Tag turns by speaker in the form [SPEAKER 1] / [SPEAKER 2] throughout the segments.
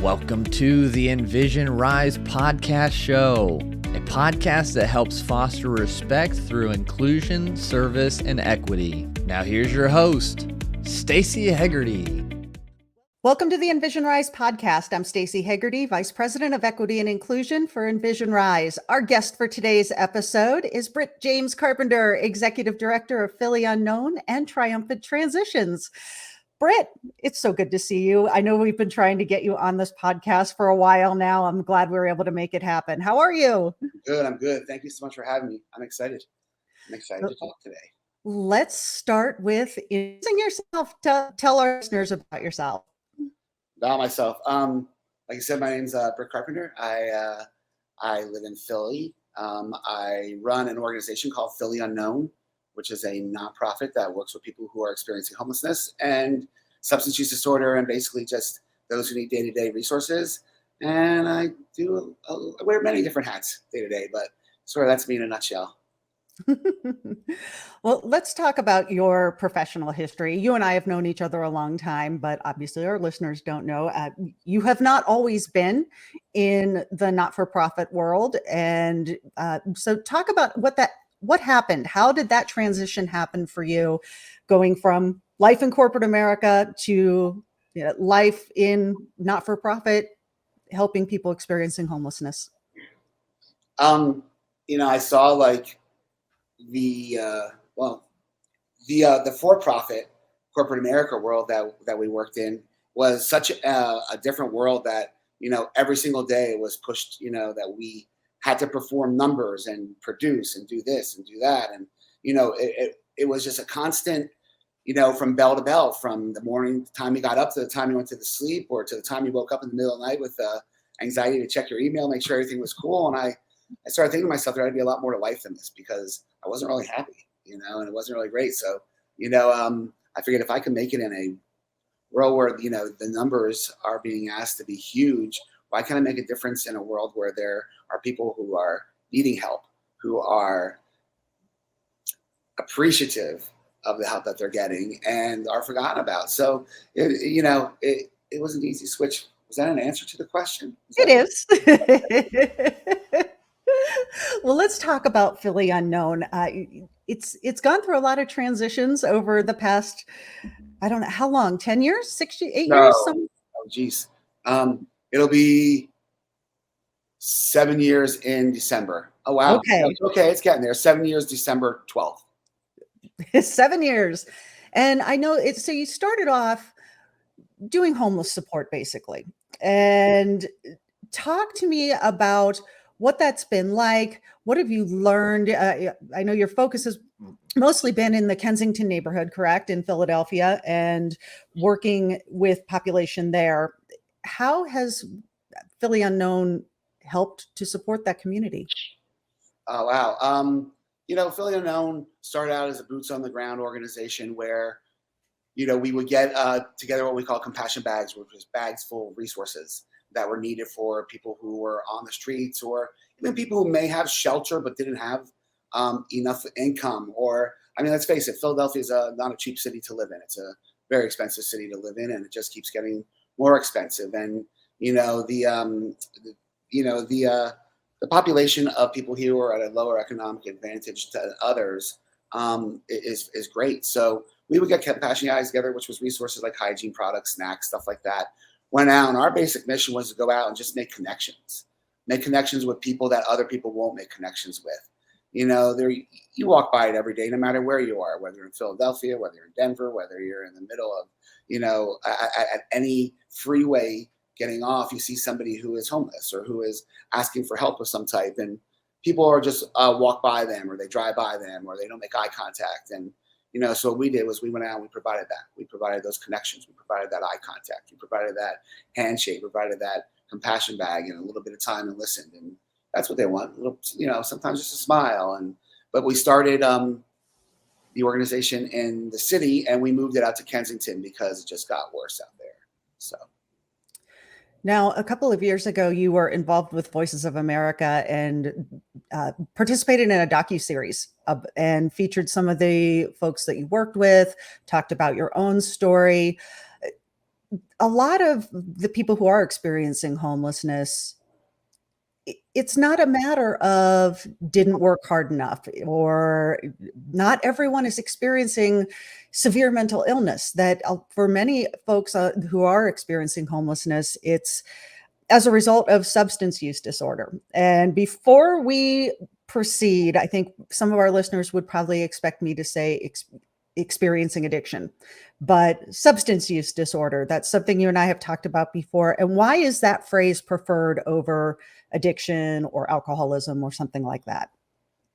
[SPEAKER 1] Welcome to the Envision RISE podcast show, a podcast that helps foster respect through inclusion, service, and equity. Now here's your host, Stacey Hegarty.
[SPEAKER 2] Welcome to the Envision RISE podcast. I'm Stacey Hegarty, Vice President of Equity and Inclusion for Envision RISE. Our guest for today's episode is Britt Carpenter, Executive Director of Philly Unknown and Triumphant Transitions. Britt, it's so good to see you. I know we've been trying to get you on this podcast for a while now. I'm glad we were able to make it happen. How are you?
[SPEAKER 3] Good. I'm good. Thank you so much for having me. I'm excited. to talk today.
[SPEAKER 2] Let's start with introducing yourself. Tell our listeners about yourself.
[SPEAKER 3] About myself. Like I said, my name's Britt Carpenter. I live in Philly. I run an organization called Philly Unknown, which is a nonprofit that works with people who are experiencing homelessness and substance use disorder, and basically just those who need day-to-day resources. And I wear many different hats day-to-day, but sort of that's me in a nutshell.
[SPEAKER 2] Well, let's talk about your professional history. You and I have known each other a long time, but obviously our listeners don't know. You have not always been in the not-for-profit world. And so talk about what happened? How did that transition happen for you, going from life in corporate America to life in not-for-profit, helping people experiencing homelessness?
[SPEAKER 3] I saw like the for-profit corporate America world that we worked in was such a different world that, every single day it was pushed, that we had to perform numbers and produce and do this and do that. And, it was just a constant, from bell to bell, from the morning time you got up to the time you went to the sleep, or to the time you woke up in the middle of the night with anxiety to check your email, make sure everything was cool. And I started thinking to myself, there had to be a lot more to life than this, because I wasn't really happy, and it wasn't really great. So, I figured if I could make it in a world where, the numbers are being asked to be huge, why can't I make a difference in a world where there are people who are needing help, who are appreciative of the help that they're getting and are forgotten about? So, it was an easy switch. Was that an answer to the question?
[SPEAKER 2] It is. Well, let's talk about Philly Unknown. It's gone through a lot of transitions over the past, I don't know, how long, 10 years, 68 years?
[SPEAKER 3] Oh, geez. It'll be 7 years in December. Oh, wow. Okay, it's getting there. 7 years, December 12th.
[SPEAKER 2] 7 years. And I know so you started off doing homeless support, basically. And talk to me about what that's been like. What have you learned? I know your focus has mostly been in the Kensington neighborhood, correct, in Philadelphia, and working with population there. How has Philly Unknown helped to support that community?
[SPEAKER 3] Oh, wow. Philly Unknown started out as a boots on the ground organization where, we would get together what we call compassion bags, which was bags full of resources that were needed for people who were on the streets, or even people who may have shelter but didn't have enough income. Or, let's face it, Philadelphia is not a cheap city to live in. It's a very expensive city to live in, and it just keeps getting more expensive. And the population of people here who are at a lower economic advantage to others is great. So we would get compassion guys together, which was resources like hygiene products, snacks, stuff like that. Went out, and our basic mission was to go out and just make connections with people that other people won't make connections with. You walk by it every day, no matter where you are, whether you're in Philadelphia, whether you're in Denver, whether you're in the middle of, at any freeway getting off, you see somebody who is homeless or who is asking for help of some type, and people are just walk by them, or they drive by them, or they don't make eye contact. And so what we did was we went out and we provided that. We provided those connections. We provided that eye contact. We provided that handshake. We provided that compassion bag and a little bit of time and listened. And that's what they want. Sometimes just a smile. But we started the organization in the city, and we moved it out to Kensington because it just got worse out there. So.
[SPEAKER 2] Now, a couple of years ago, you were involved with Voices of America and participated in a docuseries and featured some of the folks that you worked with, talked about your own story. a lot of the people who are experiencing homelessness, it's not a matter of didn't work hard enough, or not everyone is experiencing severe mental illness. That for many folks who are experiencing homelessness, it's as a result of substance use disorder. And before we proceed, I think some of our listeners would probably expect me to say experiencing addiction, but substance use disorder, that's something you and I have talked about before. And why is that phrase preferred over addiction or alcoholism or something like that?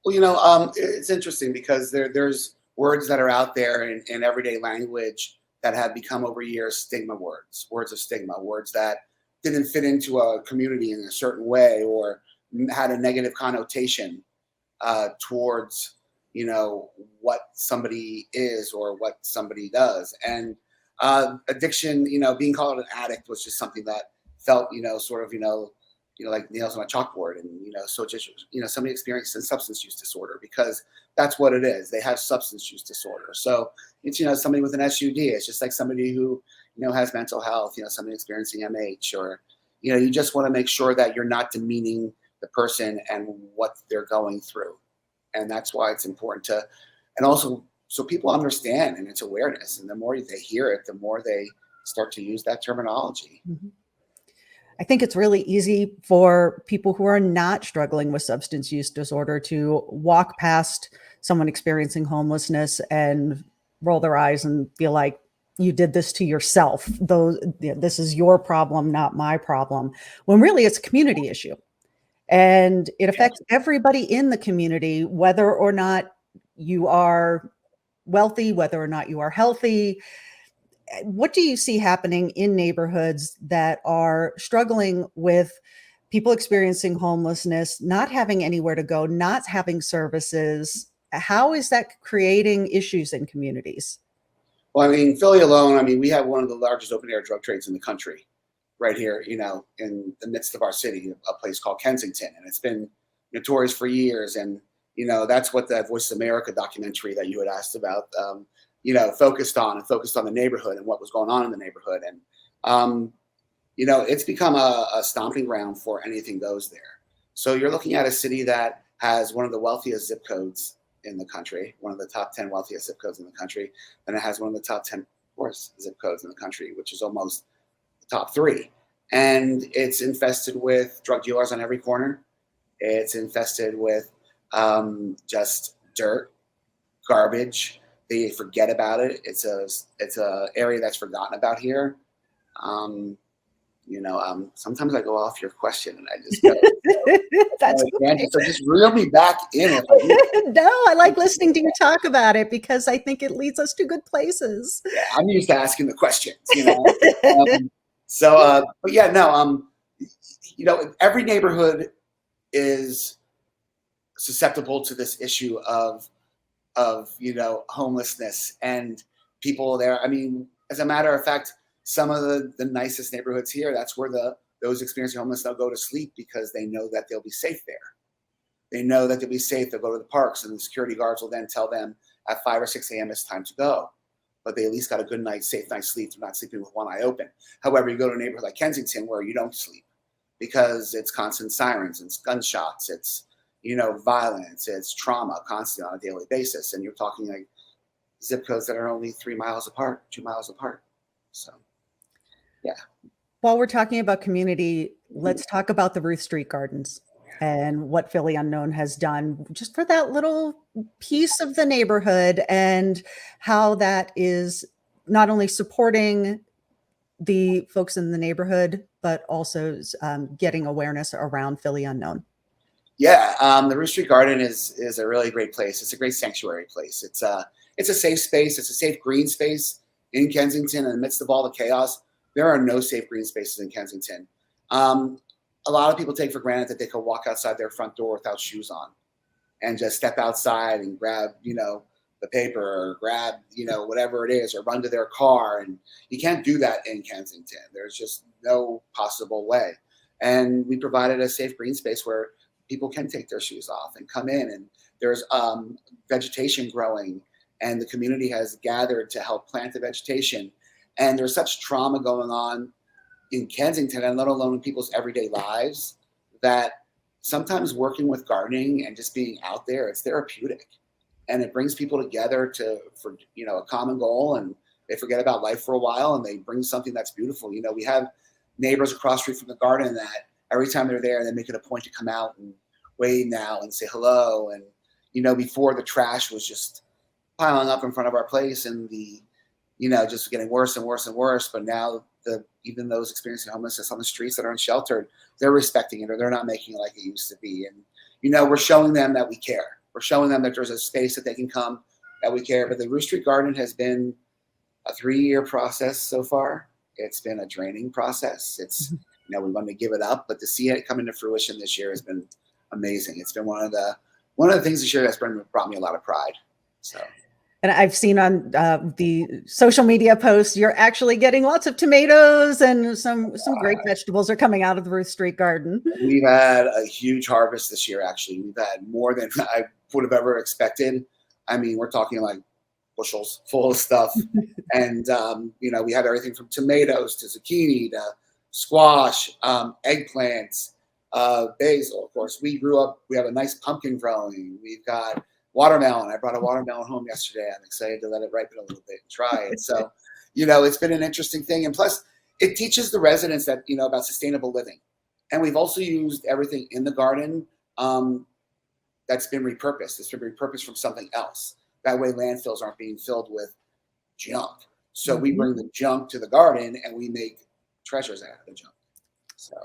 [SPEAKER 3] Well, it's interesting because there's words that are out there in everyday language that have become over years stigma words of stigma, words that didn't fit into a community in a certain way or had a negative connotation towards, what somebody is or what somebody does. And addiction, being called an addict was just something that felt, sort of, like nails on a chalkboard. And, so just, somebody experiencing substance use disorder, because that's what it is. They have substance use disorder. So it's, somebody with an SUD. It's just like somebody who, has mental health, somebody experiencing MH, or, you just want to make sure that you're not demeaning the person and what they're going through. And that's why it's important to, and also so people understand, and it's awareness. And the more they hear it, the more they start to use that terminology.
[SPEAKER 2] Mm-hmm. I think it's really easy for people who are not struggling with substance use disorder to walk past someone experiencing homelessness and roll their eyes and feel like you did this to yourself. This is your problem, not my problem, when really it's a community issue. And it affects everybody in the community, whether or not you are wealthy, whether or not you are healthy. What do you see happening in neighborhoods that are struggling with people experiencing homelessness, not having anywhere to go, not having services? How is that creating issues in communities?
[SPEAKER 3] Well, Philly alone, we have one of the largest open air drug trades in the country right here, in the midst of our city, a place called Kensington. And it's been notorious for years. And, that's what the Voice of America documentary that you had asked about, focused on the neighborhood and what was going on in the neighborhood. And, it's become a stomping ground for anything goes there. So you're looking at a city that has one of the wealthiest zip codes in the country, one of the top 10 wealthiest zip codes in the country. And it has one of the top 10 poorest zip codes in the country, which is almost the top 3. And it's infested with drug dealers on every corner. It's infested with just dirt, garbage. They forget about it. It's a area that's forgotten about here. Sometimes I go off your question and I just go.
[SPEAKER 2] That's okay.
[SPEAKER 3] So just reel me back in.
[SPEAKER 2] No, I like listening to you talk about it because I think it leads us to good places.
[SPEAKER 3] Yeah, I'm used to asking the questions, but yeah, no, every neighborhood is susceptible to this issue of homelessness and people there. As a matter of fact, some of the nicest neighborhoods here, that's where those experiencing homelessness, they'll go to sleep because they know that they'll be safe there. They know that they'll be safe. They'll go to the parks, and the security guards will then tell them at 5 or 6 a.m. it's time to go. But they at least got a good night's safe night's sleep. They're not sleeping with one eye open. However, you go to a neighborhood like Kensington where you don't sleep because it's constant sirens, it's gunshots, it's violence, it's trauma constantly on a daily basis. And you're talking like zip codes that are only 3 miles apart, 2 miles apart. So, yeah.
[SPEAKER 2] While we're talking about community, let's talk about the Ruth Street Gardens and what Philly Unknown has done just for that little piece of the neighborhood, and how that is not only supporting the folks in the neighborhood, but also getting awareness around Philly Unknown.
[SPEAKER 3] Yeah, the Ruth Street Garden is a really great place. It's a great sanctuary place. It's a safe space. It's a safe green space in Kensington in the midst of all the chaos. There are no safe green spaces in Kensington. A lot of people take for granted that they can walk outside their front door without shoes on and just step outside and grab, the paper or grab, whatever it is, or run to their car. And you can't do that in Kensington. There's just no possible way. And we provided a safe green space where people can take their shoes off and come in, and there's vegetation growing, and the community has gathered to help plant the vegetation. And there's such trauma going on in Kensington, and let alone in people's everyday lives, that sometimes working with gardening and just being out there, it's therapeutic, and it brings people together for a common goal, and they forget about life for a while and they bring something that's beautiful. We have neighbors across the street from the garden that every time they're there, they make it a point to come out and wave now and say hello. And before, the trash was just piling up in front of our place, and just getting worse and worse and worse. But now even those experiencing homelessness on the streets that are unsheltered, they're respecting it, or they're not making it like it used to be. And, we're showing them that we care. We're showing them that there's a space that they can come, that we care. But the Ruth Street Garden has been a 3-year process so far. It's been a draining process. It's, we wanted to give it up, but to see it come into fruition this year has been amazing. It's been one of the things this year that's brought me a lot of pride. So.
[SPEAKER 2] And I've seen on the social media posts, you're actually getting lots of tomatoes, and some great vegetables are coming out of the Ruth Street Garden.
[SPEAKER 3] We've had a huge harvest this year, actually. We've had more than I would have ever expected. I mean, we're talking like bushels full of stuff. And, we have everything from tomatoes to zucchini to squash, eggplants, basil. Of course, we have a nice pumpkin growing. We've got watermelon. I brought a watermelon home yesterday. I'm excited to let it ripen a little bit and try it. So, it's been an interesting thing. And plus, it teaches the residents that, about sustainable living. And we've also used everything in the garden that's been repurposed. It's been repurposed from something else. That way landfills aren't being filled with junk. So we bring the junk to the garden and we make treasures out of the junk. So.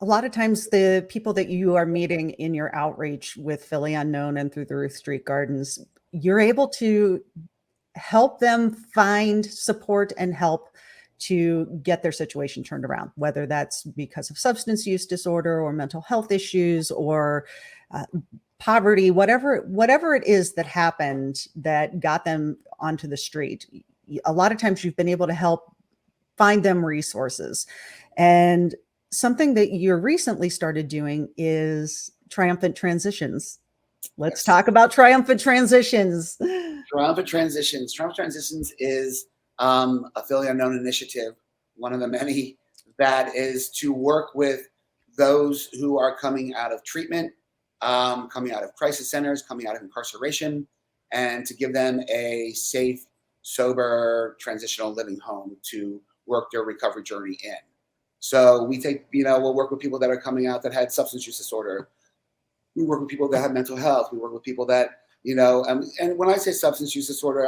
[SPEAKER 2] A lot of times the people that you are meeting in your outreach with Philly Unknown and through the Ruth Street Gardens, you're able to help them find support and help to get their situation turned around, whether that's because of substance use disorder or mental health issues or poverty, whatever it is that happened that got them onto the street. A lot of times you've been able to help find them resources. And something that you recently started doing is Triumphant Transitions. Let's talk about Triumphant Transitions.
[SPEAKER 3] Triumphant Transitions. Triumphant Transitions is a Philly Unknown initiative, one of the many, that is to work with those who are coming out of treatment, coming out of crisis centers, coming out of incarceration, and to give them a safe, sober, transitional living home to work their recovery journey in. So we take, we'll work with people that are coming out that had substance use disorder. We work with people that have mental health. We work with people that, and when I say substance use disorder,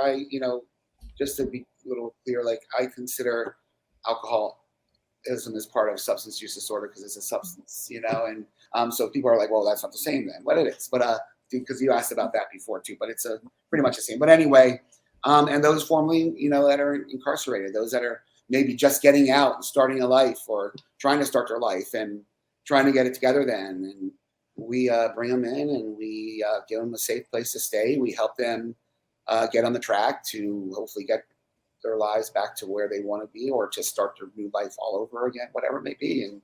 [SPEAKER 3] just to be a little clear, I consider alcoholism as part of substance use disorder because it's a substance, and so people are like, well, that's not the same then. What it is, but because you asked about that before too, but it's pretty much the same. But anyway, and those formerly, that are incarcerated, those that are maybe just getting out and starting a life or trying to start their life and trying to get it together then. And we bring them in and we give them a safe place to stay. We help them get on the track to hopefully get their lives back to where they want to be or to start their new life all over again, whatever it may be. And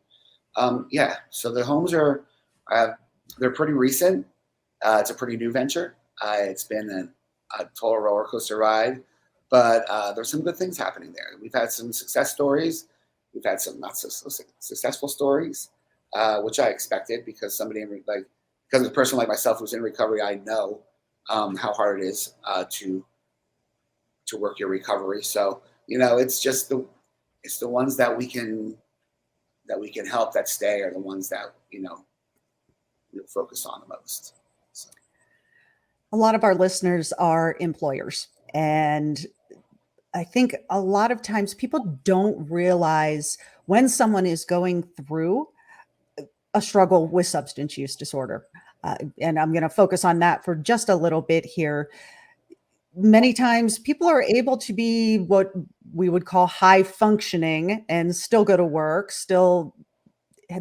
[SPEAKER 3] so the homes they're pretty recent. It's a pretty new venture. It's been a total roller coaster ride. But there's some good things happening there. We've had some success stories. We've had some not so successful stories, which I expected because because a person like myself who's in recovery, I know how hard it is to work your recovery. So it's just the ones that we can help that stay are the ones that we'll focus on the most. So.
[SPEAKER 2] A lot of our listeners are employers, and I think a lot of times people don't realize when someone is going through a struggle with substance use disorder. And I'm going to focus on that for just a little bit here. Many times people are able to be what we would call high functioning and still go to work, still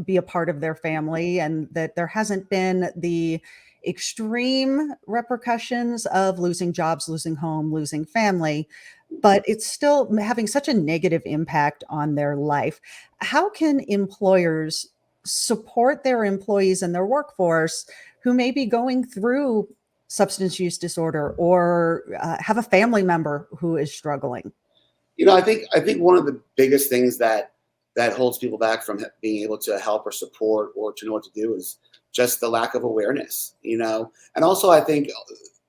[SPEAKER 2] be a part of their family, and that there hasn't been the extreme repercussions of losing jobs, losing home, losing family, but it's still having such a negative impact on their life. How can employers support their employees and their workforce who may be going through substance use disorder or have a family member who is struggling?
[SPEAKER 3] I think one of the biggest things that holds people back from being able to help or support or to know what to do is just the lack of awareness, and also I think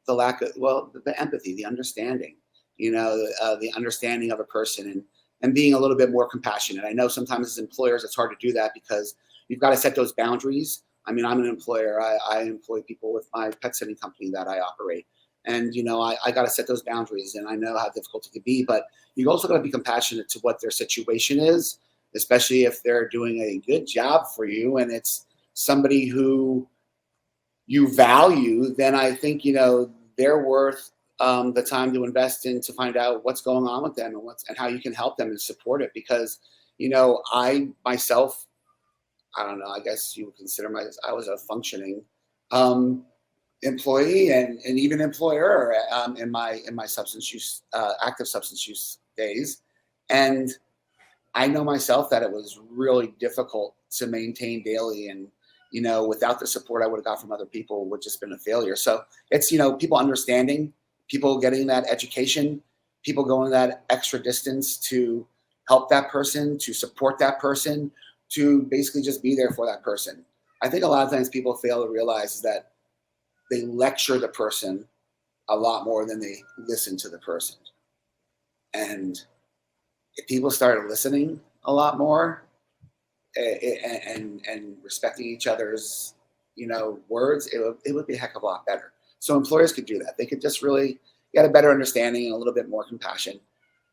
[SPEAKER 3] the lack of, the empathy, the understanding, the understanding of a person and being a little bit more compassionate. I know sometimes as employers, it's hard to do that because you've got to set those boundaries. I mean, I'm an employer. I employ people with my pet sitting company that I operate. And, I got to set those boundaries, and I know how difficult it can be, but you also got to be compassionate to what their situation is, especially if they're doing a good job for you and it's somebody who you value. Then I think, they're worth the time to invest in to find out what's going on with them and how you can help them and support it. Because, I myself, I don't know, I guess you would consider I was a functioning employee and even employer in my substance use, active substance use days. And I know myself that it was really difficult to maintain daily, and without the support I would have got from other people would just been a failure. So it's people understanding, people getting that education, people going that extra distance to help that person, to support that person, to basically just be there for that person. I think a lot of times people fail to realize that they lecture the person a lot more than they listen to the person. And if people started listening a lot more and respecting each other's, words, it would be a heck of a lot better. So employers could do that. They could just really get a better understanding and a little bit more compassion.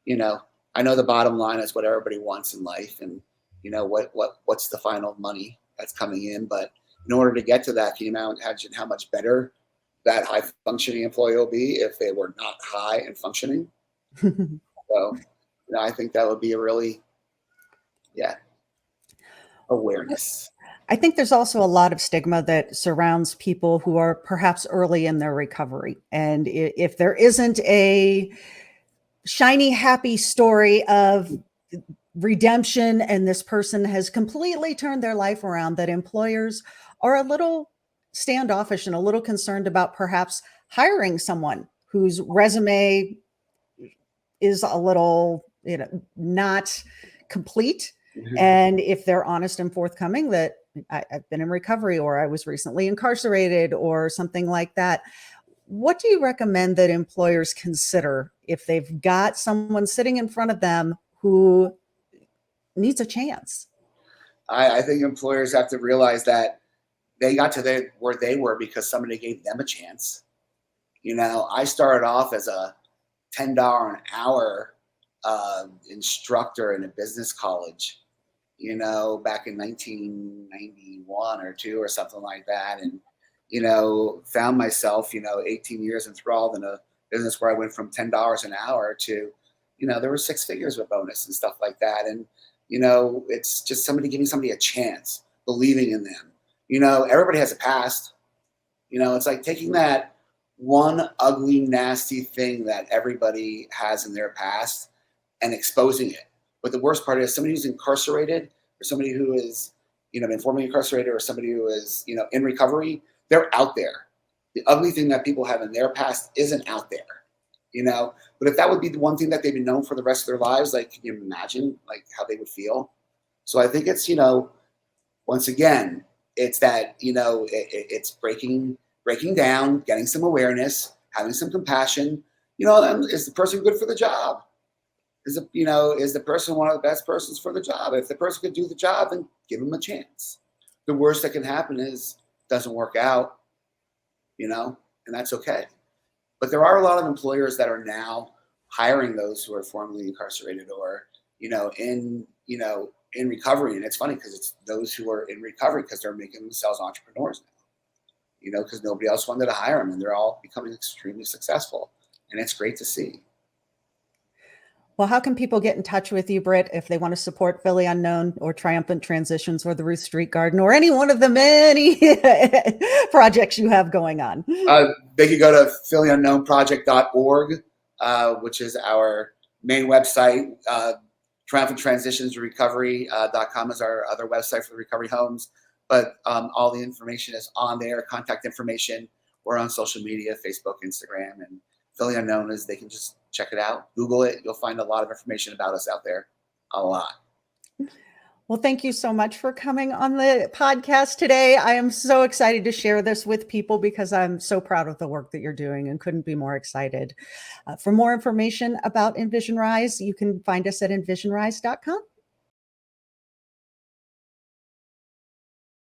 [SPEAKER 3] I know the bottom line is what everybody wants in life, and what's the final money that's coming in. But in order to get to that, can you imagine how much better that high functioning employee will be if they were not high and functioning? So, I think that would be a really, awareness.
[SPEAKER 2] I think there's also a lot of stigma that surrounds people who are perhaps early in their recovery. And if there isn't a shiny, happy story of redemption and this person has completely turned their life around, that employers are a little standoffish and a little concerned about perhaps hiring someone whose resume is a little, not complete. Mm-hmm. And if they're honest and forthcoming that I've been in recovery, or I was recently incarcerated, or something like that, what do you recommend that employers consider if they've got someone sitting in front of them who needs a chance?
[SPEAKER 3] I think employers have to realize that they got to where they were because somebody gave them a chance. I started off as a $10 an hour instructor in a business college, back in 1991 or 2 or something like that. And, found myself, 18 years enthralled in a business where I went from $10 an hour to, there were 6 figures with bonus and stuff like that. And, it's just giving somebody a chance, believing in them. Everybody has a past. It's like taking that one ugly, nasty thing that everybody has in their past and exposing it. But the worst part is somebody who's incarcerated, or somebody who is, been formerly incarcerated, or somebody who is, in recovery, they're out there. The ugly thing that people have in their past isn't out there, But if that would be the one thing that they've been known for the rest of their lives, like, can you imagine like how they would feel? So I think it's, once again, it's that, it's breaking down, getting some awareness, having some compassion. Is the person good for the job? Is the person one of the best persons for the job? If the person could do the job, then give them a chance. The worst that can happen is it doesn't work out, and that's okay. But there are a lot of employers that are now hiring those who are formerly incarcerated or, in recovery. And it's funny because it's those who are in recovery because they're making themselves entrepreneurs now, because nobody else wanted to hire them, and they're all becoming extremely successful. And it's great to see.
[SPEAKER 2] Well, how can people get in touch with you, Britt, if they want to support Philly Unknown or Triumphant Transitions or the Ruth Street Garden or any one of the many projects you have going on?
[SPEAKER 3] They could go to phillyunknownproject.org, which is our main website. Triumphant Transitions Recovery.com is our other website for the recovery homes. But all the information is on there, contact information. We're on social media, Facebook, Instagram, and Philly Unknown is they can just check it out. Google it. You'll find a lot of information about us out there. A lot.
[SPEAKER 2] Well, thank you so much for coming on the podcast today. I am so excited to share this with people because I'm so proud of the work that you're doing and couldn't be more excited. For more information about Envision RISE, you can find us at envisionrise.com.